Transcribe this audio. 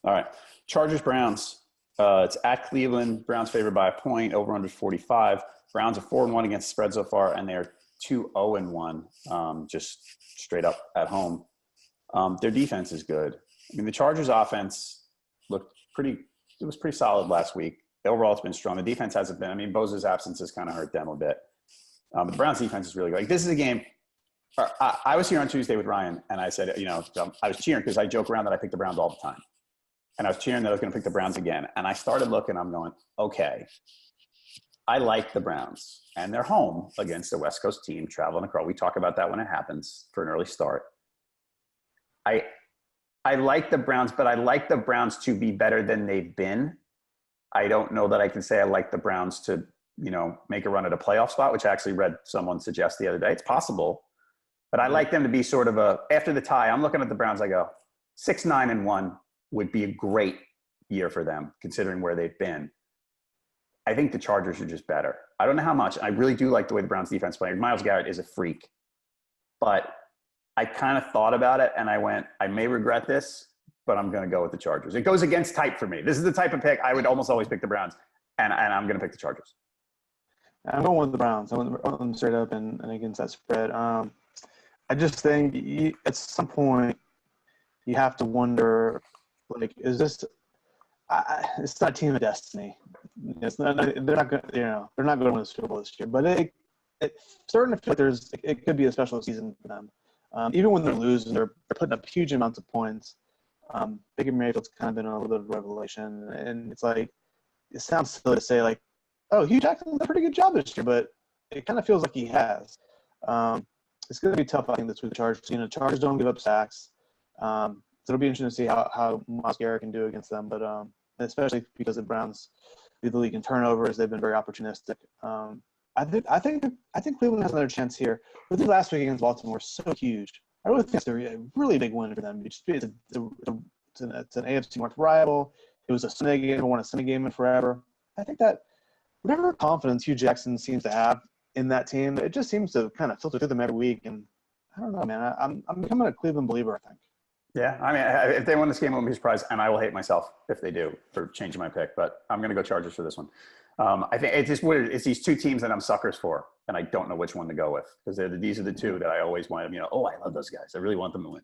All right. Chargers, Browns. It's at Cleveland. Browns favored by a point, over under 45. Browns are 4-1 against the spread so far, and they're 2-0-1, just straight up at home. Their defense is good. I mean, the Chargers offense it was pretty solid last week. Overall, it's been strong. The defense hasn't been. I mean, Bosa's absence has kind of hurt them a bit. But the Browns defense is really good. Like, this is a game. I was here on Tuesday with Ryan, and I said, I was cheering because I joke around that I pick the Browns all the time. And I was cheering that I was going to pick the Browns again. And I started looking, I'm going, okay, I like the Browns. And they're home against a West Coast team traveling across. We talk about that when it happens for an early start. I like the Browns, but I like the Browns to be better than they've been. I don't know that I can say I like the Browns to, make a run at a playoff spot, which I actually read someone suggest the other day. It's possible. But I like them to be sort of after the tie, I'm looking at the Browns, I go, 6-9-1 would be a great year for them, considering where they've been. I think the Chargers are just better. I don't know how much. I really do like the way the Browns defense plays. Myles Garrett is a freak. But I kind of thought about it, and I went, I may regret this, but I'm going to go with the Chargers. It goes against type for me. This is the type of pick I would almost always pick the Browns, and I'm going to pick the Chargers. I'm going with the Browns. I went them straight up and against that spread. I just think at some point you have to wonder, like, is this? It's not a team of destiny. It's not. They're not going. They're not going to win the Super Bowl this year. But it's starting to feel like it could be a special season for them. Even when they're losing, they're putting up huge amounts of points. Baker Mayfield's kind of been a little bit of a revelation, and it's like it sounds silly to say like, oh, Hugh Jackson's done a pretty good job this year, but it kind of feels like he has. It's going to be tough, I think, this week. The Chargers, Chargers don't give up sacks. So it'll be interesting to see how Myles Garrett can do against them, but especially because the Browns lead the league in turnovers, they've been very opportunistic. I think Cleveland has another chance here. But the last week against Baltimore was so huge. I really think it's a really big win for them. It's an AFC North rival. It was a Sunday game. I won a Sunday game in forever. I think that whatever confidence Hugh Jackson seems to have in that team, it just seems to kind of filter through them every week. And I don't know, man. I'm becoming a Cleveland believer, I think. Yeah, I mean, if they win this game, I won't be surprised, and I will hate myself if they do for changing my pick. But I'm going to go Chargers for this one. I think it's just weird. It's these two teams that I'm suckers for, and I don't know which one to go with because these are the two that I always want. I love those guys. I really want them to win.